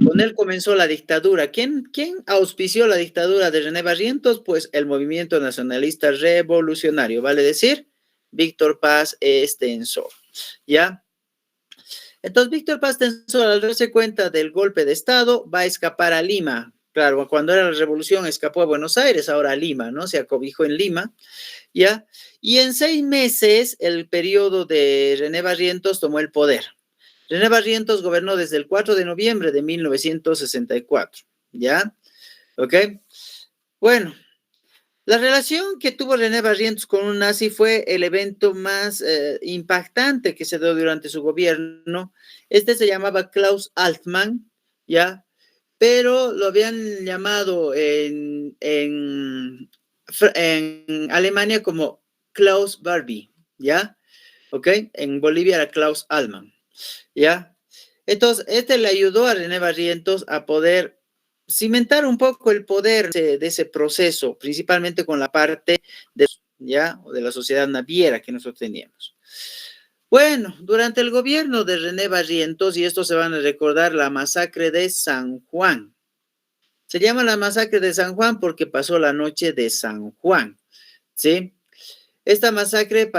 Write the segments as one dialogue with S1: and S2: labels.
S1: Con él comenzó la dictadura. ¿Quién auspició la dictadura de René Barrientos? Pues el movimiento nacionalista revolucionario, vale decir, Víctor Paz Estenssoro, ¿ya? Entonces, Víctor Paz Estenssoro, al darse cuenta del golpe de Estado, va a escapar a Lima. Claro, cuando era la revolución escapó a Buenos Aires, ahora a Lima, ¿no? Se acobijó en Lima, ¿ya? Y en 6 meses, el periodo de René Barrientos tomó el poder. René Barrientos gobernó desde el 4 de noviembre de 1964, ¿ya? ¿Ok? Bueno, la relación que tuvo René Barrientos con un nazi fue el evento más impactante que se dio durante su gobierno. Este se llamaba Klaus Altmann, ¿ya? Pero lo habían llamado en Alemania como Klaus Barbie, ¿ya? ¿Ok? En Bolivia era Klaus Allman, ¿ya? Entonces, este le ayudó a René Barrientos a poder cimentar un poco el poder de ese proceso, principalmente con la parte de, ¿ya? O de la sociedad naviera que nosotros teníamos. Bueno, durante el gobierno de René Barrientos, y esto se van a recordar, la masacre de San Juan. Se llama la masacre de San Juan porque pasó la noche de San Juan, ¿sí? Esta masacre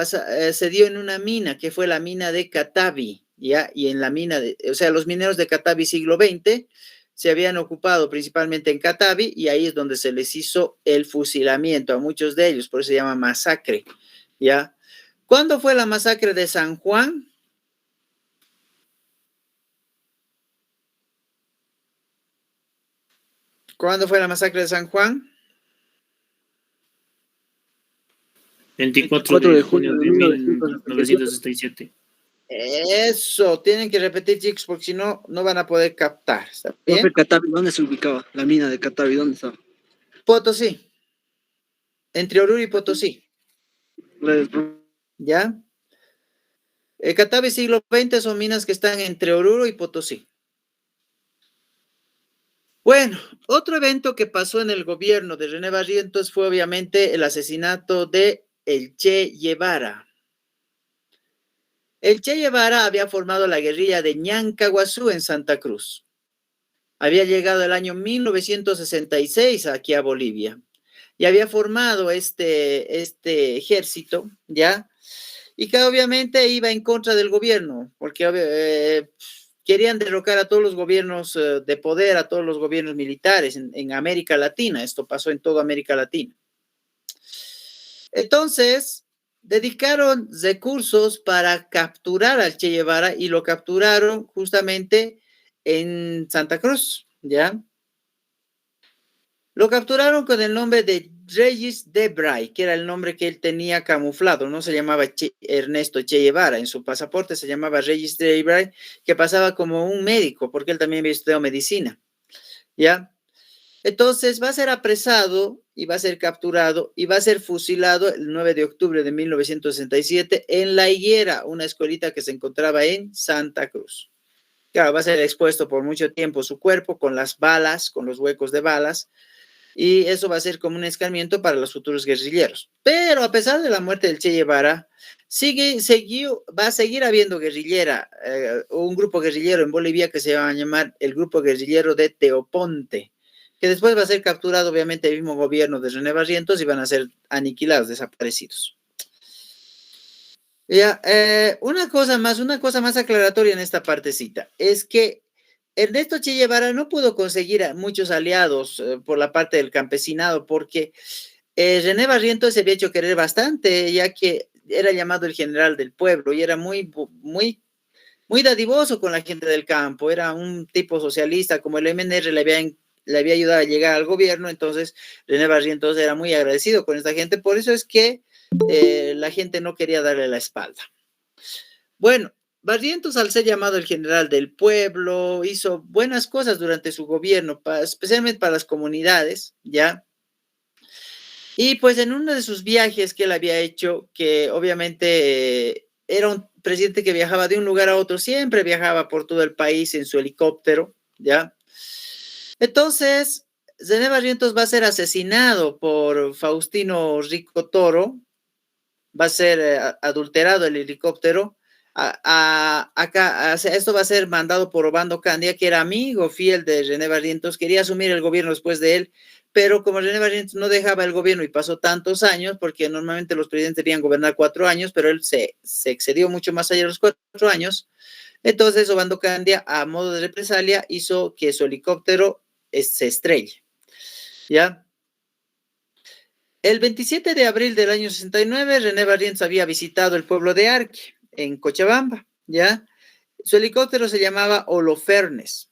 S1: se dio en una mina, que fue la mina de Catavi, ¿ya? Y en la mina, o sea, los mineros de Catavi siglo XX se habían ocupado principalmente en Catavi y ahí es donde se les hizo el fusilamiento a muchos de ellos, por eso se llama masacre, ¿ya? ¿Cuándo fue la masacre de San Juan? ¿Cuándo fue la masacre de San Juan?
S2: 24 de junio de 1967.
S1: Eso, tienen que repetir, chicos, porque si no, no van a poder captar. ¿Está bien?
S3: Catavi, ¿dónde se ubicaba? La mina de Catavi, ¿dónde estaba?
S1: Potosí. Entre Oruro y Potosí. ¿Ya? Catavi siglo XX son minas que están entre Oruro y Potosí. Bueno, otro evento que pasó en el gobierno de René Barrientos fue obviamente el asesinato de el Che Guevara. El Che Guevara había formado la guerrilla de Ñancahuazú en Santa Cruz. Había llegado el año 1966 aquí a Bolivia y había formado este ejército, ¿ya? Y que obviamente iba en contra del gobierno, porque querían derrocar a todos los gobiernos de poder, a todos los gobiernos militares en América Latina. Esto pasó en toda América Latina. Entonces, dedicaron recursos para capturar al Che Guevara y lo capturaron justamente en Santa Cruz, ¿ya? Lo capturaron con el nombre de Regis Debray, que era el nombre que él tenía camuflado, no se llamaba Ernesto Che Guevara, en su pasaporte se llamaba Regis Debray, que pasaba como un médico, porque él también había estudiado medicina, ¿ya? Entonces va a ser apresado y va a ser capturado y va a ser fusilado el 9 de octubre de 1967 en La Higuera, una escuelita que se encontraba en Santa Cruz. Claro, va a ser expuesto por mucho tiempo su cuerpo con las balas, con los huecos de balas, y eso va a ser como un escarmiento para los futuros guerrilleros. Pero a pesar de la muerte del Che Guevara, va a seguir habiendo un grupo guerrillero en Bolivia que se va a llamar el Grupo Guerrillero de Teoponte, que después va a ser capturado obviamente el mismo gobierno de René Barrientos y van a ser aniquilados, desaparecidos. Ya, una cosa más aclaratoria en esta partecita, es que Ernesto Che Guevara no pudo conseguir a muchos aliados por la parte del campesinado porque René Barrientos se había hecho querer bastante, ya que era llamado el general del pueblo y era muy dadivoso con la gente del campo, era un tipo socialista, como el MNR le había ayudado a llegar al gobierno, entonces René Barrientos era muy agradecido con esta gente, por eso es que la gente no quería darle la espalda. Bueno, Barrientos, al ser llamado el general del pueblo, hizo buenas cosas durante su gobierno, especialmente para las comunidades, ¿ya? Y pues en uno de sus viajes que él había hecho, que obviamente era un presidente que viajaba de un lugar a otro, siempre viajaba por todo el país en su helicóptero, ¿ya? Entonces, René Barrientos va a ser asesinado por Faustino Rico Toro, va a ser adulterado el helicóptero, acá, o sea, esto va a ser mandado por Obando Candia, que era amigo fiel de René Barrientos, quería asumir el gobierno después de él, pero como René Barrientos no dejaba el gobierno y pasó tantos años, porque normalmente los presidentes debían gobernar 4 años, pero él se excedió mucho más allá de los 4 años, entonces Obando Candia, a modo de represalia, hizo que su helicóptero se estrelle, ¿ya? El 27 de abril del año 69, René Barrientos había visitado el pueblo de Arque, en Cochabamba, ¿ya? Su helicóptero se llamaba Holofernes,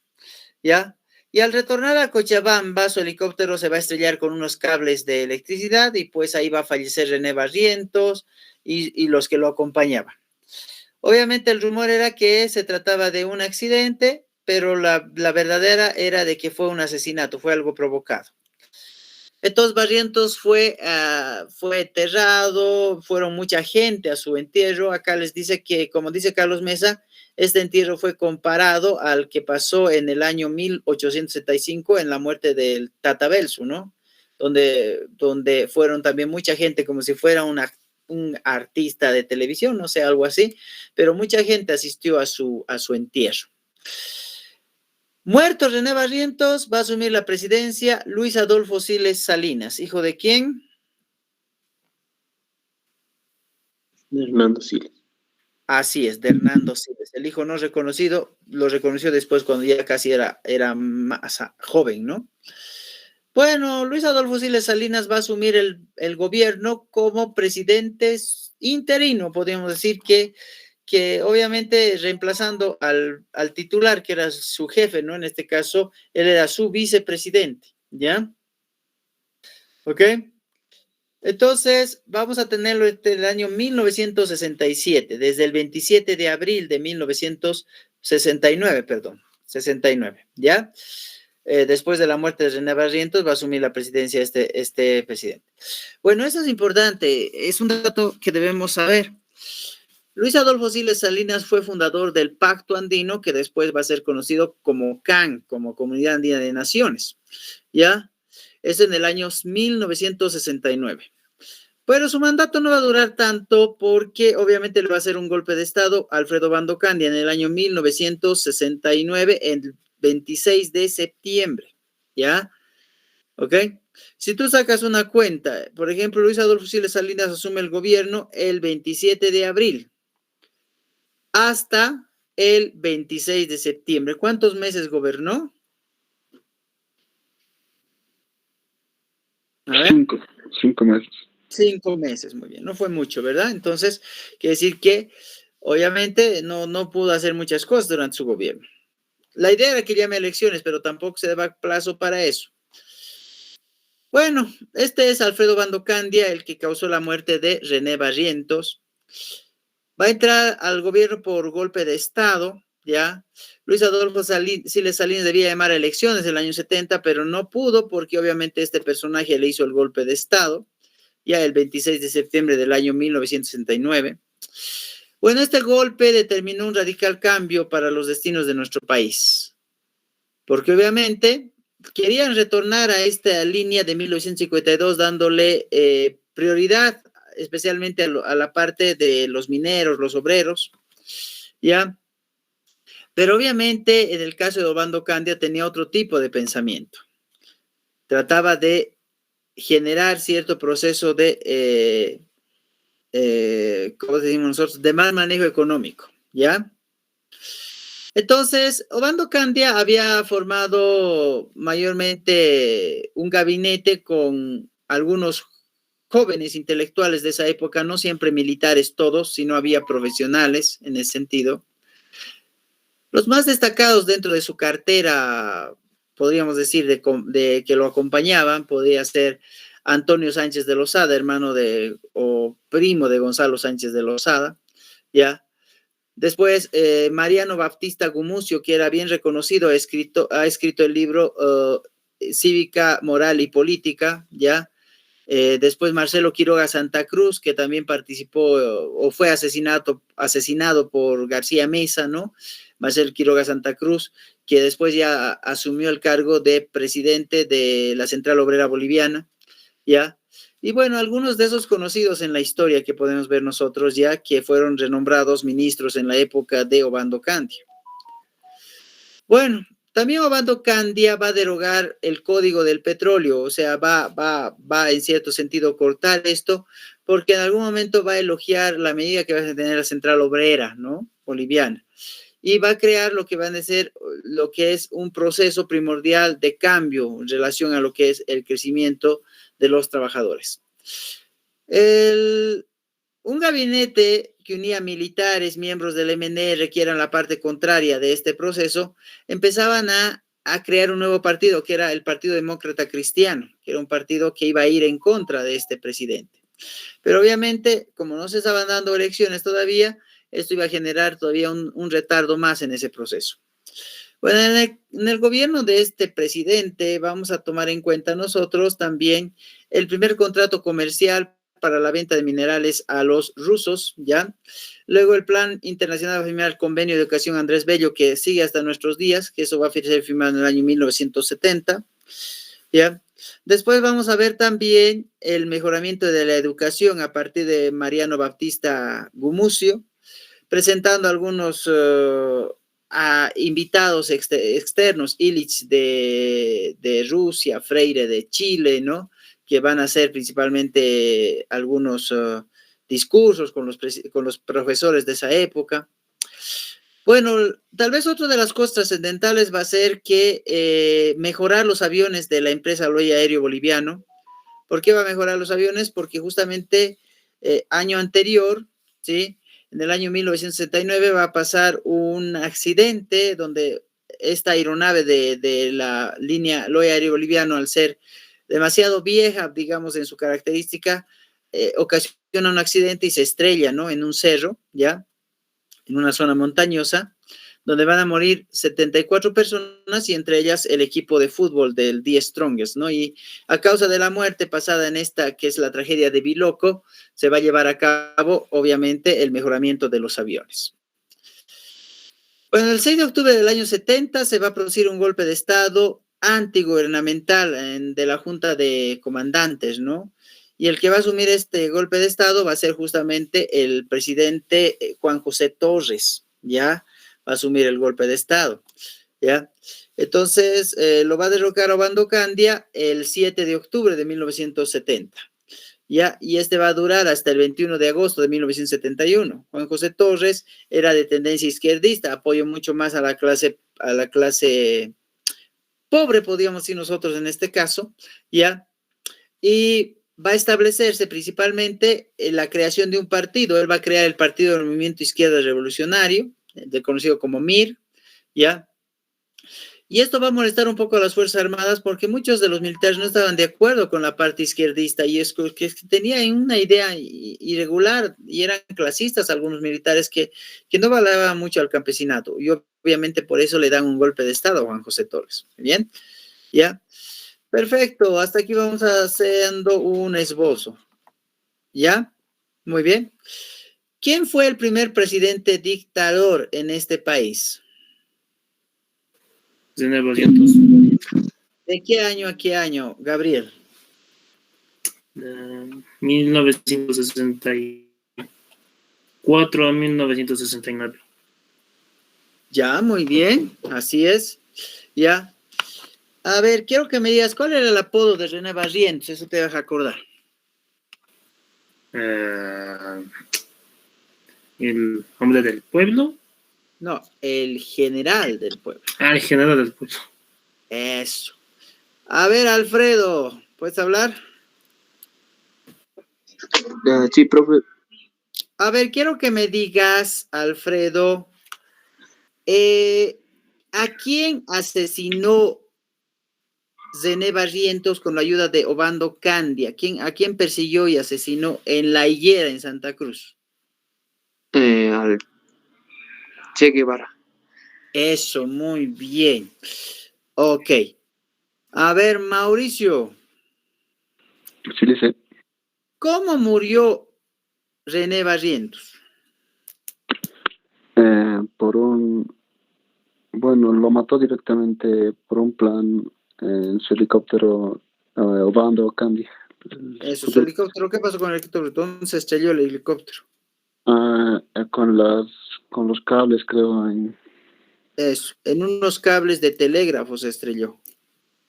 S1: ¿ya? Y al retornar a Cochabamba, su helicóptero se va a estrellar con unos cables de electricidad y pues ahí va a fallecer René Barrientos y los que lo acompañaban. Obviamente el rumor era que se trataba de un accidente, pero la verdadera era de que fue un asesinato, fue algo provocado. Entonces Barrientos fue enterrado, fueron mucha gente a su entierro. Acá les dice que, como dice Carlos Mesa, este entierro fue comparado al que pasó en el año 1875 en la muerte del Tata Belsu, ¿no? Donde fueron también mucha gente, como si fuera un artista de televisión, no sé, algo así, pero mucha gente asistió a su entierro. Muerto René Barrientos, va a asumir la presidencia Luis Adolfo Siles Salinas. ¿Hijo de quién?
S2: De Hernando Siles.
S1: Así es, de Hernando Siles. El hijo no reconocido, lo reconoció después cuando ya casi era más joven, ¿no? Bueno, Luis Adolfo Siles Salinas va a asumir el gobierno como presidente interino, podríamos decir que obviamente reemplazando al titular, que era su jefe, ¿no? En este caso, él era su vicepresidente, ¿ya? ¿Ok? Entonces, vamos a tenerlo desde el año 1967, desde el 27 de abril de 1969, perdón, 69, ¿ya? Después de la muerte de René Barrientos, va a asumir la presidencia este presidente. Bueno, eso es importante, es un dato que debemos saber. Luis Adolfo Siles Salinas fue fundador del Pacto Andino, que después va a ser conocido como CAN, como Comunidad Andina de Naciones, ¿ya? Es en el año 1969. Pero su mandato no va a durar tanto porque obviamente le va a hacer un golpe de Estado a Alfredo Obando Candia en el año 1969, el 26 de septiembre, ¿ya? ¿Ok? Si tú sacas una cuenta, por ejemplo, Luis Adolfo Siles Salinas asume el gobierno el 27 de abril hasta el 26 de septiembre. ¿Cuántos meses gobernó?
S4: A ver. 5 meses.
S1: 5 meses, muy bien. No fue mucho, ¿verdad? Entonces, quiere decir que obviamente no pudo hacer muchas cosas durante su gobierno. La idea era que llame elecciones, pero tampoco se daba plazo para eso. Bueno, este es Alfredo Obando Candia, el que causó la muerte de René Barrientos. Va a entrar al gobierno por golpe de Estado, ¿ya? Luis Adolfo Siles Salinas debía llamar a elecciones en el año 70, pero no pudo porque obviamente este personaje le hizo el golpe de Estado, ya el 26 de septiembre del año 1969. Bueno, este golpe determinó un radical cambio para los destinos de nuestro país, porque obviamente querían retornar a esta línea de 1952 dándole prioridad especialmente a la parte de los mineros, los obreros, ¿ya? Pero obviamente en el caso de Obando Candia tenía otro tipo de pensamiento. Trataba de generar cierto proceso de, ¿cómo decimos nosotros? De mal manejo económico, ¿ya? Entonces, Obando Candia había formado mayormente un gabinete con algunos jóvenes intelectuales de esa época, no siempre militares todos, sino había profesionales en ese sentido. Los más destacados dentro de su cartera, podríamos decir, de que lo acompañaban, podría ser Antonio Sánchez de Lozada, hermano o primo de Gonzalo Sánchez de Lozada, ¿ya? Después, Mariano Baptista Gumucio, que era bien reconocido, ha escrito el libro Cívica, Moral y Política, ¿ya? Después Marcelo Quiroga Santa Cruz, que también participó o fue asesinado por García Meza, ¿no? Marcelo Quiroga Santa Cruz, que después ya asumió el cargo de presidente de la Central Obrera Boliviana, ¿ya? Y bueno, algunos de esos conocidos en la historia que podemos ver nosotros ya, que fueron renombrados ministros en la época de Obando Candia. Bueno, también Obando Candia va a derogar el Código del Petróleo, o sea, va en cierto sentido cortar esto, porque en algún momento va a elogiar la medida que va a tener la Central Obrera, ¿no? Boliviana. Y va a crear lo que van a ser, lo que es un proceso primordial de cambio en relación a lo que es el crecimiento de los trabajadores. Un gabinete que unía militares, miembros del MNR, que eran la parte contraria de este proceso, empezaban a crear un nuevo partido, que era el Partido Demócrata Cristiano, que era un partido que iba a ir en contra de este presidente. Pero obviamente, como no se estaban dando elecciones todavía, esto iba a generar todavía un retardo más en ese proceso. Bueno, en el gobierno de este presidente vamos a tomar en cuenta nosotros también el primer contrato comercial para la venta de minerales a los rusos, ¿ya? Luego el Plan Internacional de firmar el Convenio de Educación Andrés Bello, que sigue hasta nuestros días, que eso va a ser firmado en el año 1970, ¿ya? Después vamos a ver también el mejoramiento de la educación a partir de Mariano Baptista Gumucio, presentando algunos a invitados externos, Illich de Rusia, Freire de Chile, ¿no? Que van a hacer principalmente algunos discursos con los profesores de esa época. Bueno, tal vez otra de las cosas trascendentales va a ser que mejorar los aviones de la empresa Loya Aéreo Boliviano. ¿Por qué va a mejorar los aviones? Porque justamente año anterior, ¿sí? En el año 1969 va a pasar un accidente donde esta aeronave de la línea Loya Aéreo Boliviano, al ser demasiado vieja, digamos, en su característica, ocasiona un accidente y se estrella, ¿no? En un cerro, ¿ya? En una zona montañosa, donde van a morir 74 personas y entre ellas el equipo de fútbol del The Strongest, ¿no? Y a causa de la muerte pasada en esta, que es la tragedia de Biloco, se va a llevar a cabo, obviamente, el mejoramiento de los aviones. Bueno, el 6 de octubre del año 70 se va a producir un golpe de Estado antigubernamental de la Junta de Comandantes, ¿no? Y el que va a asumir este golpe de Estado va a ser justamente el presidente Juan José Torres, ¿ya? Va a asumir el golpe de Estado, ¿ya? Entonces, lo va a derrocar Obando Candia el 7 de octubre de 1970, ¿ya? Y este va a durar hasta el 21 de agosto de 1971. Juan José Torres era de tendencia izquierdista, apoyó mucho más a la clase pobre, podríamos decir nosotros en este caso, ¿ya? Y va a establecerse principalmente la creación de un partido. Él va a crear el Partido del Movimiento Izquierda Revolucionario, conocido como MIR, ¿ya? Y esto va a molestar un poco a las Fuerzas Armadas porque muchos de los militares no estaban de acuerdo con la parte izquierdista y es que tenían una idea irregular y eran clasistas algunos militares que no valoraban mucho al campesinado. Y obviamente por eso le dan un golpe de Estado a Juan José Torres. ¿Bien? ¿Ya? Perfecto, hasta aquí vamos haciendo un esbozo. ¿Ya? Muy bien. ¿Quién fue el primer presidente dictador en este país?
S5: Zené Barrientos.
S1: ¿De qué año a qué año, Gabriel?
S5: 1964 a 1969.
S1: Ya, muy bien, así es. Ya. A ver, quiero que me digas, ¿cuál era el apodo de René Barrientos? Eso te vas a acordar.
S5: El hombre del pueblo.
S1: No, el general del pueblo.
S5: El general del pueblo.
S1: Eso. A ver, Alfredo, ¿puedes hablar?
S2: Sí, profe.
S1: A ver, quiero que me digas, Alfredo, ¿a quién asesinó Zené Barrientos con la ayuda de Obando Candia? ¿A quién persiguió y asesinó en La Higuera, en Santa Cruz?
S2: Al Che Guevara.
S1: Eso, muy bien. Ok. A ver, Mauricio,
S4: Sí, le sé.
S1: ¿cómo murió René Barrientos?
S4: Bueno, lo mató directamente por un plan en su helicóptero Obando Candia,
S1: Eso, su helicóptero. ¿Qué pasó con el helicóptero? ¿Dónde se estrelló el helicóptero?
S4: Con los cables, creo.
S1: Eso, en unos cables de telégrafo se estrelló.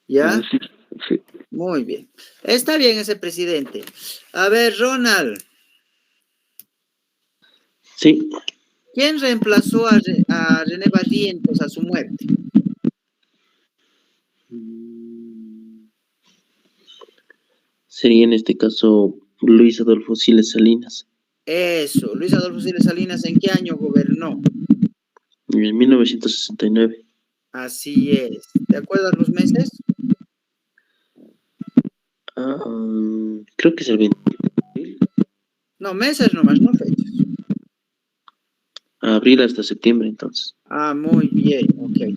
S1: ¿Ya?
S4: Sí, sí.
S1: Muy bien. Está bien ese presidente. A ver, Ronald,
S2: Sí.
S1: ¿quién reemplazó a René Barrientos a su muerte?
S2: Sería en este caso Luis Adolfo Siles Salinas,
S1: Eso, Luis Adolfo Siles Salinas, ¿en qué año gobernó?
S2: en 1969.
S1: Así es. ¿Te acuerdas los meses?
S2: Creo que es el 20
S1: No, meses nomás, no fechas.
S2: abril hasta septiembre, entonces.
S1: Ah, muy bien, ok.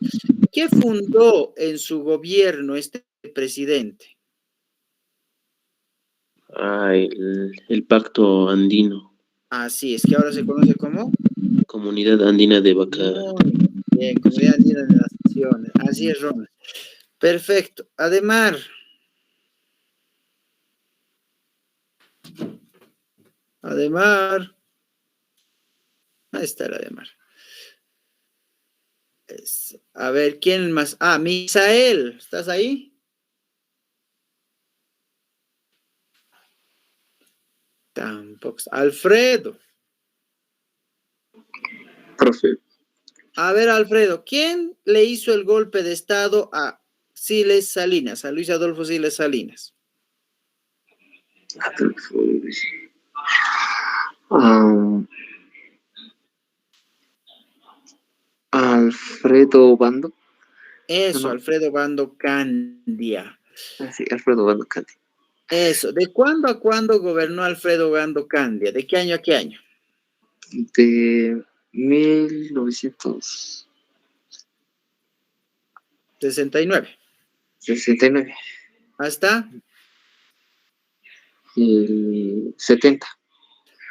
S1: ¿Qué fundó en su gobierno este presidente?
S2: El Pacto Andino,
S1: Así es, que ahora se conoce como.
S2: Comunidad Andina de Vaca.
S1: Muy bien, Comunidad Andina de las Naciones. Así es, Ronald. Perfecto. Ademar. Ademar. Ahí está el Ademar. A ver, ¿quién más? Ah, Misael. ¿Estás ahí? Tampoco. Alfredo.
S2: Profe.
S1: A ver, Alfredo, ¿quién le hizo el golpe de estado a Siles Salinas, a Luis Adolfo Siles Salinas?
S2: Alfredo Bando.
S1: Eso,
S2: No.
S1: Alfredo Bando Candia.
S2: Sí, Alfredo Bando Canti.
S1: Eso, ¿de cuándo a cuándo gobernó Alfredo Bando Candia? ¿De qué año a qué año?
S2: De 1969.
S1: 69. ¿Hasta?
S2: El 70.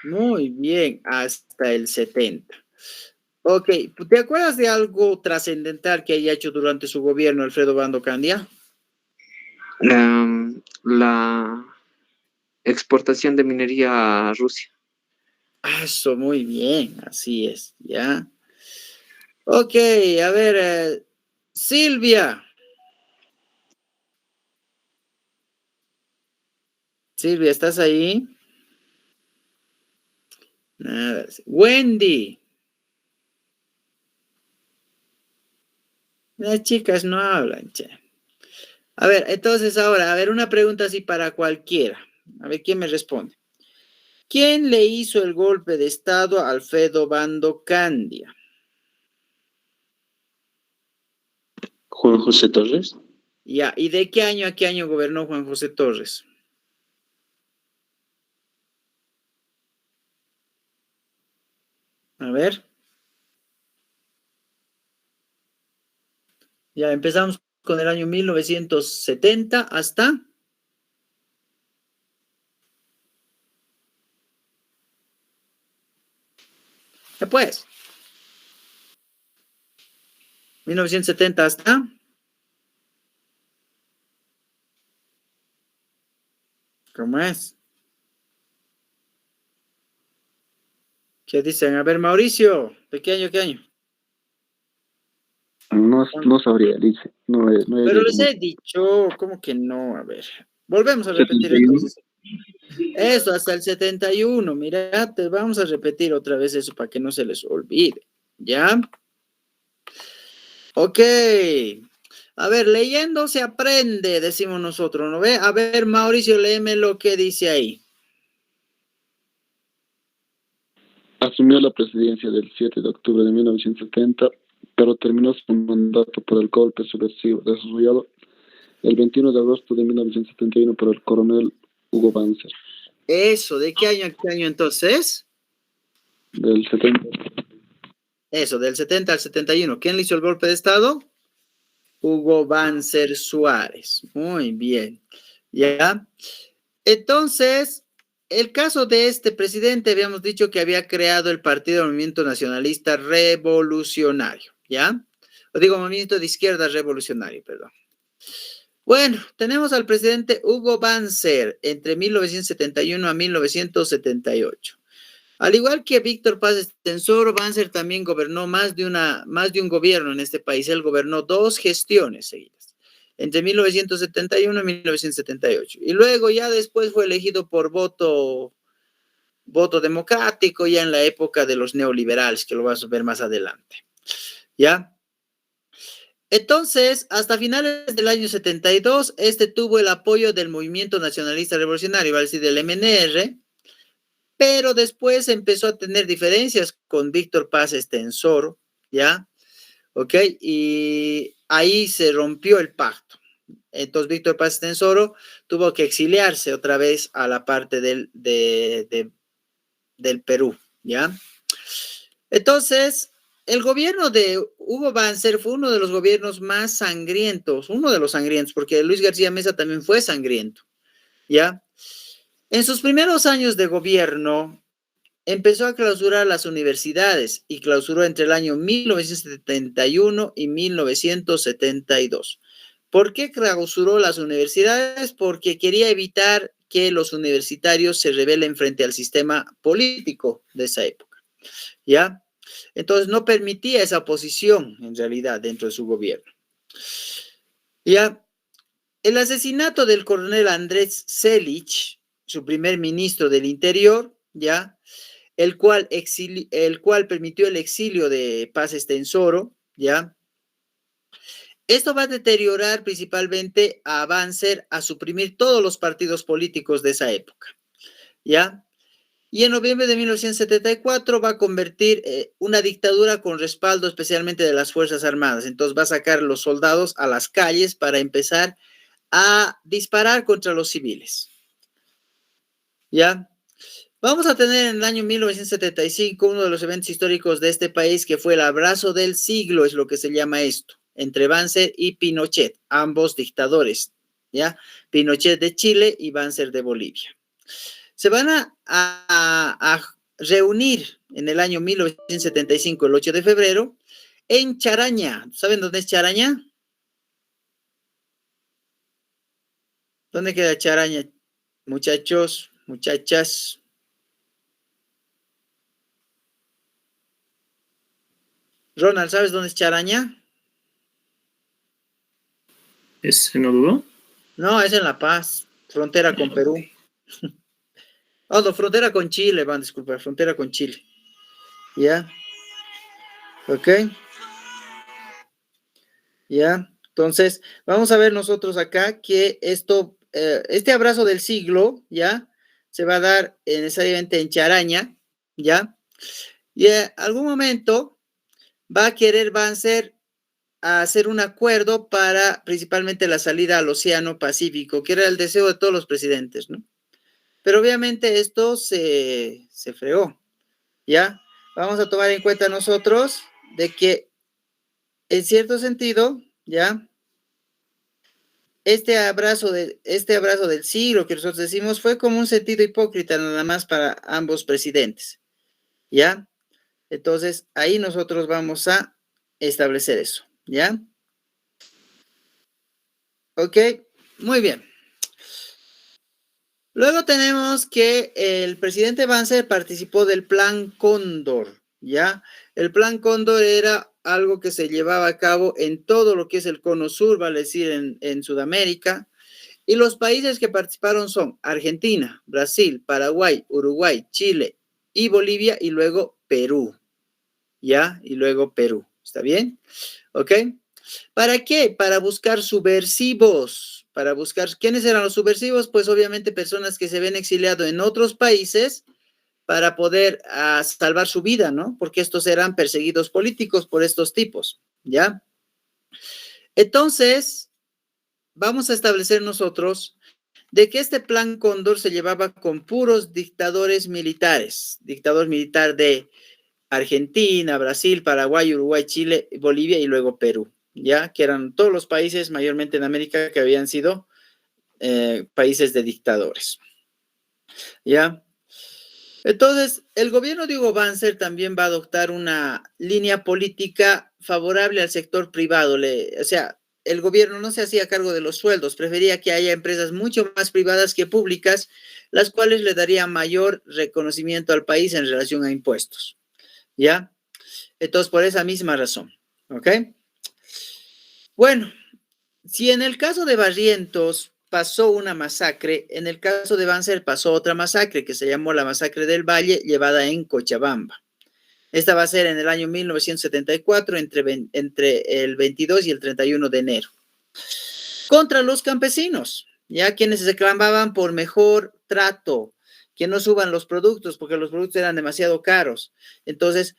S1: Muy bien, hasta el 70. Ok, ¿te acuerdas de algo trascendental que haya hecho durante su gobierno Alfredo Bando Candia?
S2: La exportación de minería a Rusia.
S1: Eso, muy bien, así es, ¿ya? Ok, a ver, Silvia. Silvia, ¿estás ahí? Nada. Wendy. Las chicas no hablan, che. A ver, entonces ahora, a ver, una pregunta así para cualquiera. A ver, ¿quién me responde? ¿Quién le hizo el golpe de estado a Alfredo Bando Candia?
S2: Juan José Torres.
S1: Ya, ¿y de qué año a qué año gobernó Juan José Torres? A ver. Ya empezamos con el año 1970 hasta. Ya pues. 1970 hasta. ¿Cómo es? ¿Qué dicen? A ver, Mauricio, ¿de qué año a qué año?
S4: No sabría, dice. No he
S1: Pero
S4: leído
S1: les
S4: mucho.
S1: he dicho, ¿cómo que no? A ver, volvemos a repetir
S4: 71.
S1: entonces. Eso, hasta el 71. Mira, te vamos a repetir otra vez eso para que no se les olvide. ¿Ya? Ok. A ver, leyendo se aprende, decimos nosotros, ¿no ve? A ver, Mauricio, léeme lo que dice ahí.
S4: Asumió la presidencia del 7 de octubre de 1970, pero terminó su mandato por el golpe subversivo desarrollado el 21 de agosto de 1971 por el coronel Hugo Banzer,
S1: Eso, ¿de qué año a qué año entonces?
S4: del 70.
S1: Eso, del 70 al 71. ¿Quién le hizo el golpe de estado? Hugo Banzer Suárez. Muy bien. ¿Ya? Entonces, el caso de este presidente, habíamos dicho que había creado el Partido Movimiento Nacionalista Revolucionario, ¿ya? O digo, Movimiento de Izquierda Revolucionario, perdón. Bueno, tenemos al presidente Hugo Banzer entre 1971 a 1978. Al igual que Víctor Paz Estenssoro, Banzer también gobernó más de un gobierno en este país. Él gobernó 2 gestiones seguidas, entre 1971 y 1978. Y luego ya después fue elegido por voto democrático, ya en la época de los neoliberales, que lo vas a ver más adelante. ¿Ya? Entonces, hasta finales del año 72, tuvo el apoyo del Movimiento Nacionalista Revolucionario, va a decir del MNR, pero después empezó a tener diferencias con Víctor Paz Estenssoro, ¿ya? ¿Ok? Y ahí se rompió el pacto. Entonces, Víctor Paz Estenssoro tuvo que exiliarse otra vez a la parte del Perú, ¿ya? Entonces, el gobierno de Hugo Banzer fue uno de los gobiernos más sangrientos, porque Luis García Meza también fue sangriento, ¿ya? En sus primeros años de gobierno, empezó a clausurar las universidades y clausuró entre el año 1971 y 1972. ¿Por qué clausuró las universidades? Porque quería evitar que los universitarios se rebelen frente al sistema político de esa época, ¿ya? Entonces no permitía esa oposición, en realidad, dentro de su gobierno. ¿Ya? El asesinato del coronel Andrés Selig, su primer ministro del Interior, ¿ya? El cual permitió el exilio de Paz Estenssoro, ¿ya? Esto va a deteriorar principalmente a Banzer a suprimir todos los partidos políticos de esa época, ¿ya? Y en noviembre de 1974 va a convertir una dictadura con respaldo especialmente de las Fuerzas Armadas. Entonces va a sacar los soldados a las calles para empezar a disparar contra los civiles, ¿ya? Vamos a tener en el año 1975 uno de los eventos históricos de este país que fue el abrazo del siglo, es lo que se llama esto, entre Banzer y Pinochet, ambos dictadores, ¿ya? Pinochet de Chile y Banzer de Bolivia. Se van a reunir en el año 1975, el 8 de febrero, en Charaña. ¿Saben dónde es Charaña? ¿Dónde queda Charaña? Muchachos, muchachas. Ronald, ¿sabes dónde es Charaña?
S5: ¿Es en Oruro?
S1: No, es en La Paz, frontera con Perú. Oh, no, frontera con Chile, van a disculpar, frontera con Chile. ¿Ya? ¿Ok? ¿Ya? Entonces, vamos a ver nosotros acá que este abrazo del siglo, ¿ya? Se va a dar necesariamente en Charaña, ¿ya? Y en algún momento va a querer Banzer a hacer un acuerdo para principalmente la salida al Océano Pacífico, que era el deseo de todos los presidentes, ¿no? Pero obviamente esto se fregó, ¿ya? Vamos a tomar en cuenta nosotros de que, en cierto sentido, ¿ya? Este abrazo del siglo que nosotros decimos fue como un sentido hipócrita nada más para ambos presidentes, ¿ya? Entonces, ahí nosotros vamos a establecer eso, ¿ya? Ok, muy bien. Luego tenemos que el presidente Banzer participó del Plan Cóndor, ¿ya? El Plan Cóndor era algo que se llevaba a cabo en todo lo que es el cono sur, vale decir, en Sudamérica. Y los países que participaron son Argentina, Brasil, Paraguay, Uruguay, Chile y Bolivia, y luego Perú, ¿ya? Y luego Perú, ¿está bien? ¿Ok? ¿Para qué? Para buscar subversivos. Para buscar, ¿quiénes eran los subversivos? Pues obviamente personas que se ven exiliados en otros países para poder salvar su vida, ¿no? Porque estos eran perseguidos políticos por estos tipos, ¿ya? Entonces, vamos a establecer nosotros de que este plan Cóndor se llevaba con puros dictadores militares, dictador militar de Argentina, Brasil, Paraguay, Uruguay, Chile, Bolivia y luego Perú, ya que eran todos los países mayormente en América que habían sido países de dictadores, ya. Entonces, el gobierno de Hugo Banzer también va a adoptar una línea política favorable al sector privado, o sea, el gobierno no se hacía cargo de los sueldos, prefería que haya empresas mucho más privadas que públicas, las cuales le darían mayor reconocimiento al país en relación a impuestos, ¿ya? Entonces, por esa misma razón, ¿ok? Bueno, si en el caso de Barrientos pasó una masacre, en el caso de Banzer pasó otra masacre que se llamó la Masacre del Valle, llevada en Cochabamba. Esta va a ser en el año 1974, entre el 22 y el 31 de enero. Contra los campesinos, ya quienes se reclamaban por mejor trato, que no suban los productos porque los productos eran demasiado caros. Entonces,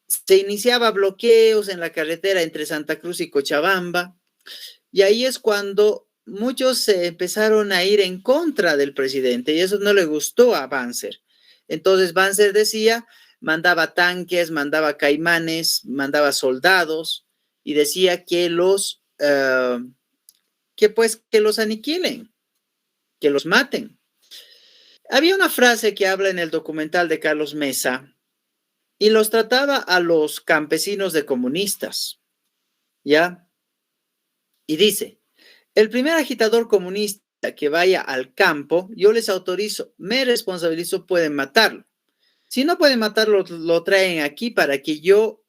S1: se iniciaba bloqueos en la carretera entre Santa Cruz y Cochabamba, y ahí es cuando muchos se empezaron a ir en contra del presidente, y eso no le gustó a Banzer. Entonces, Banzer decía, mandaba tanques, mandaba caimanes, mandaba soldados, y decía que que los aniquilen, que los maten. Había una frase que habla en el documental de Carlos Mesa, y los trataba a los campesinos de comunistas, ¿ya? Y dice, el primer agitador comunista que vaya al campo, yo les autorizo, me responsabilizo, pueden matarlo. Si no pueden matarlo, lo traen aquí para que yo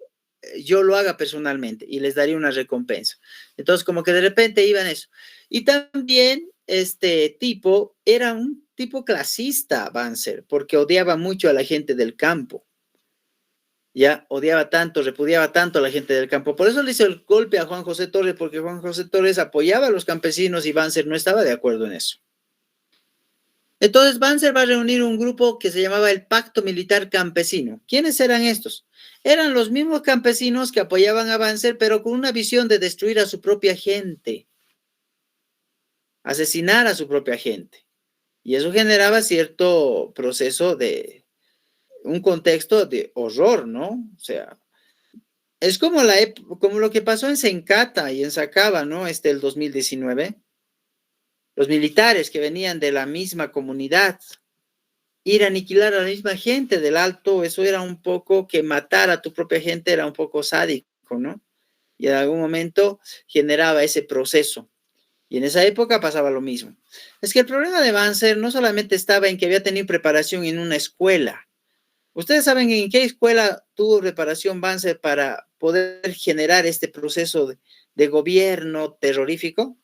S1: lo haga personalmente y les daría una recompensa. Entonces, como que de repente iban eso. Y también este tipo era un tipo clasista, Banzer, porque odiaba mucho a la gente del campo. Ya odiaba tanto, repudiaba tanto a la gente del campo. Por eso le hizo el golpe a Juan José Torres, porque Juan José Torres apoyaba a los campesinos y Banzer no estaba de acuerdo en eso. Entonces Banzer va a reunir un grupo que se llamaba el Pacto Militar Campesino. ¿Quiénes eran estos? Eran los mismos campesinos que apoyaban a Banzer, pero con una visión de destruir a su propia gente, asesinar a su propia gente. Y eso generaba cierto proceso de un contexto de horror, ¿no? O sea, es como lo que pasó en Sencata y en Sacaba, ¿no? El 2019. Los militares que venían de la misma comunidad, ir a aniquilar a la misma gente del Alto, eso era un poco que matar a tu propia gente era un poco sádico, ¿no? Y en algún momento generaba ese proceso. Y en esa época pasaba lo mismo. Es que el problema de Banzer no solamente estaba en que había tenido preparación en una escuela. ¿Ustedes saben en qué escuela tuvo preparación Banzer para poder generar este proceso de gobierno terrorífico?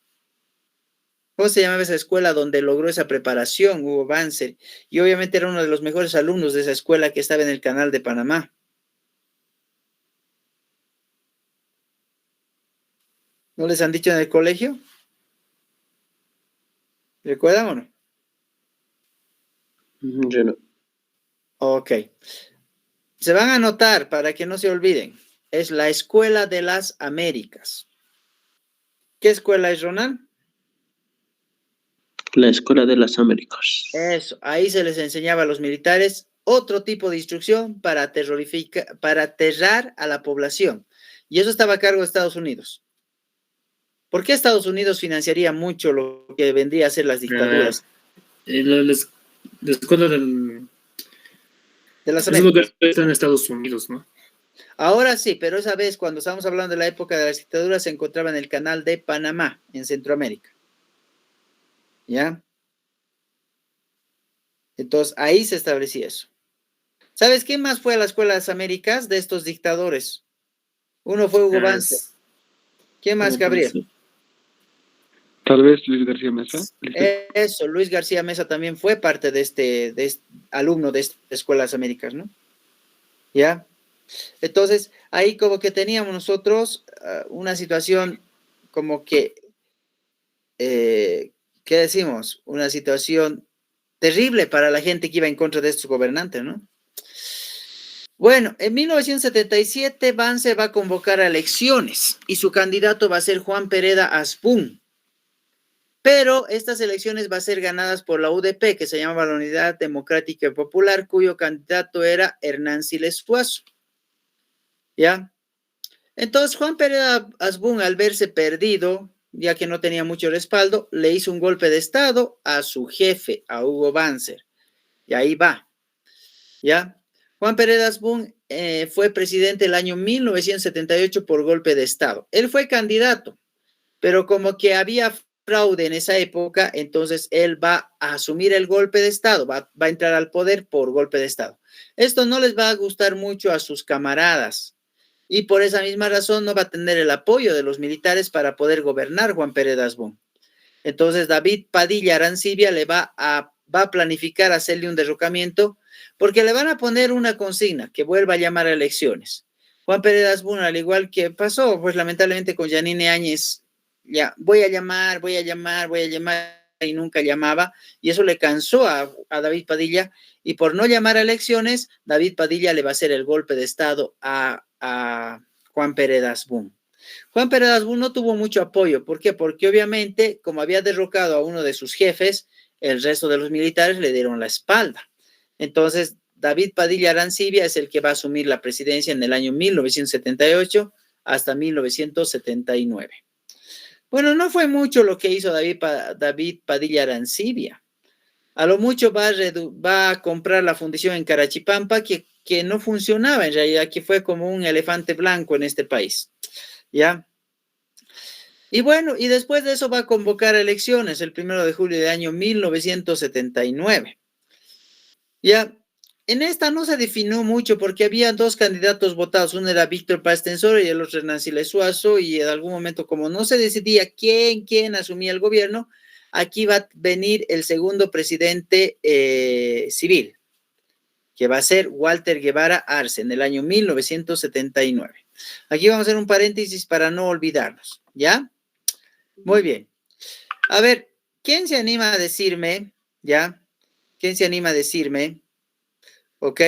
S1: ¿Cómo se llamaba esa escuela donde logró esa preparación, Hugo Banzer? Y obviamente era uno de los mejores alumnos de esa escuela que estaba en el Canal de Panamá. ¿No les han dicho en el colegio? ¿Recuerdan o no?
S2: Yo no.
S1: Ok. Se van a anotar para que no se olviden. Es la Escuela de las Américas. ¿Qué escuela es, Ronald?
S2: La Escuela de las Américas.
S1: Eso, ahí se les enseñaba a los militares otro tipo de instrucción para aterrar a la población. Y eso estaba a cargo de Estados Unidos. ¿Por qué Estados Unidos financiaría mucho lo que vendría a ser las dictaduras?
S5: La escuela del...
S1: De las
S5: Es lo
S1: Américas.
S5: que está en Estados Unidos, ¿no?
S1: Ahora sí, pero esa vez cuando estábamos hablando de la época de las dictaduras se encontraba en el Canal de Panamá, en Centroamérica. ¿Ya? Entonces ahí se establecía eso. ¿Sabes quién más fue a la Escuela de las Américas de estos dictadores? Uno fue Hugo Banzer. ¿Quién más, Gabriel?
S4: Tal vez Luis García Mesa.
S1: Eso, Luis García Mesa también fue parte de este alumno de esta Escuela de las Américas, ¿no? ¿Ya? Entonces, ahí como que teníamos nosotros una situación como que, ¿qué decimos? Una situación terrible para la gente que iba en contra de estos gobernantes, ¿no? Bueno, en 1977 Banzer va a convocar a elecciones y su candidato va a ser Juan Pereda Asbun. Pero estas elecciones van a ser ganadas por la UDP, que se llamaba la Unidad Democrática y Popular, cuyo candidato era Hernán Siles Suazo. ¿Ya? Entonces, Juan Pereda Asbun, al verse perdido, ya que no tenía mucho respaldo, le hizo un golpe de Estado a su jefe, a Hugo Banzer. Y ahí va. ¿Ya? Juan Pereda Asbun fue presidente el año 1978 por golpe de Estado. Él fue candidato, pero como que había fraude en esa época, entonces él va a asumir el golpe de Estado, va a entrar al poder por golpe de Estado. Esto no les va a gustar mucho a sus camaradas y por esa misma razón no va a tener el apoyo de los militares para poder gobernar Juan Pérez Asbun. Entonces David Padilla Arancibia va a planificar hacerle un derrocamiento porque le van a poner una consigna que vuelva a llamar a elecciones. Juan Pérez Asbun, al igual que pasó, pues lamentablemente con Yanine Áñez, ya voy a llamar, y nunca llamaba, y eso le cansó a David Padilla, y por no llamar a elecciones, David Padilla le va a hacer el golpe de Estado a Juan Pérez Asbun. Juan Pérez Asbun no tuvo mucho apoyo. ¿Por qué? Porque obviamente, como había derrocado a uno de sus jefes, el resto de los militares le dieron la espalda. Entonces, David Padilla Arancibia es el que va a asumir la presidencia en el año 1978 hasta 1979. Bueno, no fue mucho lo que hizo David Padilla Arancibia. A lo mucho va a comprar la fundición en Carachipampa, que no funcionaba en realidad, que fue como un elefante blanco en este país. ¿Ya? Y bueno, y después de eso va a convocar elecciones el 1 de julio del año 1979. ¿Ya? En esta no se definió mucho porque había dos candidatos votados, uno era Víctor Paz Tensoro y el otro Hernández Suazo, y en algún momento, como no se decidía quién asumía el gobierno, aquí va a venir el segundo presidente civil, que va a ser Walter Guevara Arce en el año 1979. Aquí vamos a hacer un paréntesis para no olvidarnos, ¿ya? Muy bien. A ver, ¿quién se anima a decirme, ya? ¿Quién se anima a decirme? Ok.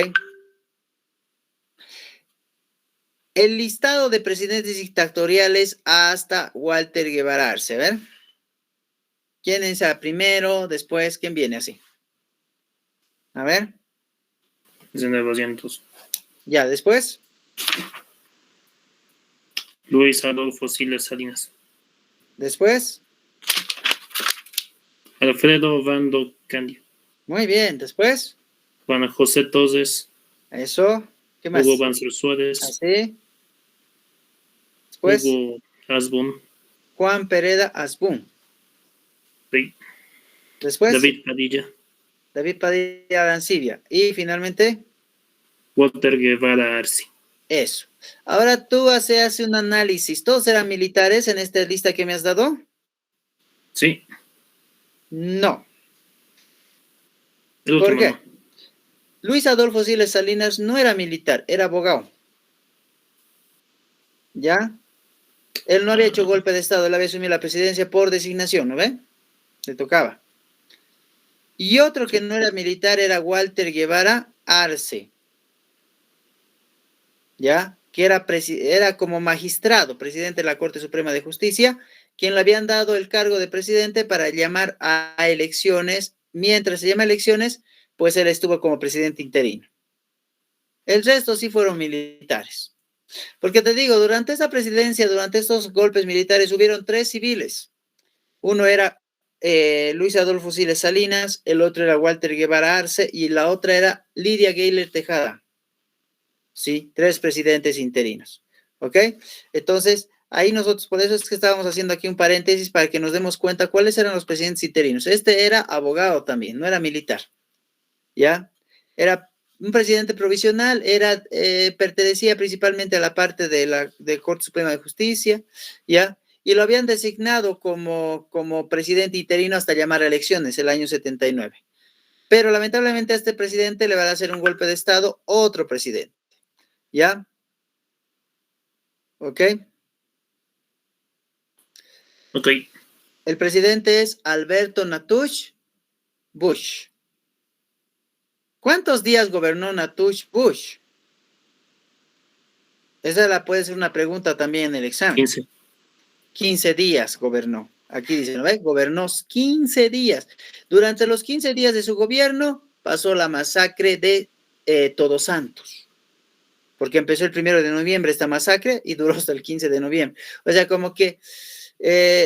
S1: El listado de presidentes dictatoriales hasta Walter Guevara Arce, a ver. ¿Quién es primero, después? ¿Quién viene así? A ver.
S5: Es de 900.
S1: Ya, después.
S5: Luis Adolfo Siles Salinas.
S1: Después.
S5: Alfredo Vando Candia.
S1: Muy bien, después.
S5: Juan José Toses.
S1: Eso. ¿Qué más?
S5: Hugo Banzer Suárez.
S1: Así. Después.
S5: Hugo Asbun.
S1: Juan Pereda Asbun.
S5: Sí.
S1: Después.
S5: David Padilla.
S1: David Padilla Arancibia. Y finalmente.
S5: Walter Guevara Arce.
S1: Eso. Ahora tú hace un análisis. ¿Todos eran militares en esta lista que me has dado?
S5: Sí.
S1: No.
S5: El
S1: ¿Por
S5: último
S1: qué?
S5: no.
S1: Luis Adolfo Siles Salinas no era militar, era abogado. ¿Ya? Él no había hecho golpe de Estado, él había asumido la presidencia por designación, ¿no ve? Le tocaba. Y otro que no era militar era Walter Guevara Arce. ¿Ya? Que era como magistrado, presidente de la Corte Suprema de Justicia, quien le habían dado el cargo de presidente para llamar a elecciones. Mientras se llama elecciones, pues él estuvo como presidente interino. El resto sí fueron militares. Porque te digo, durante esta presidencia, durante estos golpes militares, hubieron 3 civiles. Uno era Luis Adolfo Siles Salinas, el otro era Walter Guevara Arce y la otra era Lidia Gayler Tejada. Sí, 3 presidentes interinos. ¿Ok? Entonces, ahí nosotros, por eso es que estábamos haciendo aquí un paréntesis para que nos demos cuenta cuáles eran los presidentes interinos. Este era abogado también, no era militar. ¿Ya? Era un presidente provisional, pertenecía principalmente a la parte de la Corte Suprema de Justicia, ¿ya? Y lo habían designado como presidente interino hasta llamar a elecciones el año 79. Pero lamentablemente a este presidente le va a hacer un golpe de Estado otro presidente, ¿ya? ¿Ok?
S5: Ok.
S1: El presidente es Alberto Natush Bush. ¿Cuántos días gobernó Natush Bush? Esa puede ser una pregunta también en el examen.
S5: 15.
S1: 15 días gobernó. Aquí dice, ¿no ve? Gobernó 15 días. Durante los 15 días de su gobierno pasó la masacre de Todos Santos. Porque empezó el 1 de noviembre esta masacre y duró hasta el 15 de noviembre. O sea, como que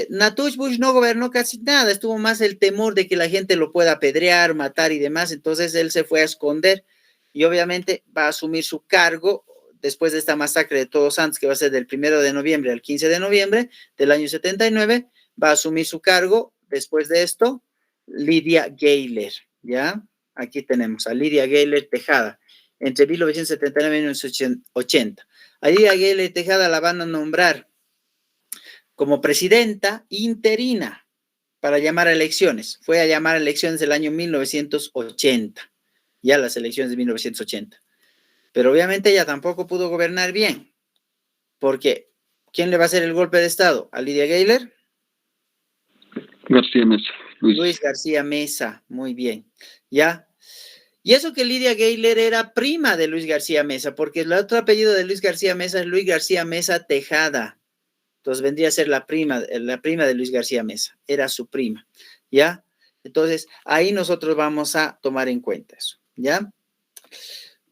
S1: Natush Bush no gobernó casi nada, estuvo más el temor de que la gente lo pueda apedrear, matar y demás, entonces él se fue a esconder y obviamente va a asumir su cargo después de esta masacre de Todos Santos, que va a ser del 1 de noviembre al 15 de noviembre del año 79, va a asumir su cargo, después de esto, Lidia Gayler, ¿ya? Aquí tenemos a Lidia Gayler Tejada, entre 1979 y 1980. A Lidia Gayler Tejada la van a nombrar como presidenta interina para llamar a elecciones. Fue a llamar a elecciones el año 1980, ya las elecciones de 1980. Pero obviamente ella tampoco pudo gobernar bien, porque ¿quién le va a hacer el golpe de Estado? ¿A Lidia Gayler?
S4: García Mesa.
S1: Luis García Mesa, muy bien, ¿ya? Y eso que Lidia Gayler era prima de Luis García Mesa, porque el otro apellido de Luis García Mesa es Luis García Mesa Tejada. Entonces vendría a ser la prima de Luis García Mesa, era su prima, ¿ya? Entonces, ahí nosotros vamos a tomar en cuenta eso, ¿ya?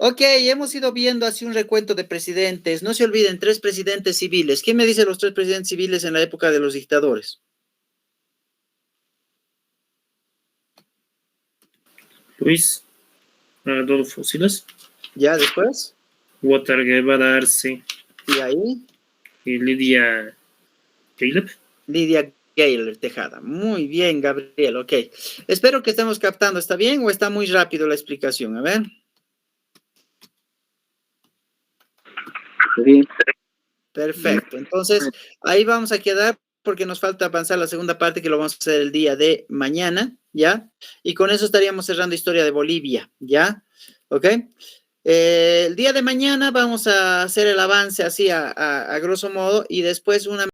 S1: Ok, hemos ido viendo así un recuento de presidentes. No se olviden, 3 presidentes civiles. ¿Quién me dice los 3 presidentes civiles en la época de los dictadores?
S5: Luis Adolfo Silas,
S1: ¿Ya después?
S5: Walter Guevara Arce
S1: Y ahí,
S5: y Lidia Caleb.
S1: Lidia Gayler Tejada. Muy bien, Gabriel, ok. Espero que estemos captando. ¿Está bien o está muy rápido la explicación? A ver.
S2: Bien.
S1: Perfecto. Entonces, ahí vamos a quedar porque nos falta avanzar la segunda parte que lo vamos a hacer el día de mañana, ¿ya? Y con eso estaríamos cerrando historia de Bolivia, ¿ya? ¿Ok? El día de mañana vamos a hacer el avance así a grosso modo y después una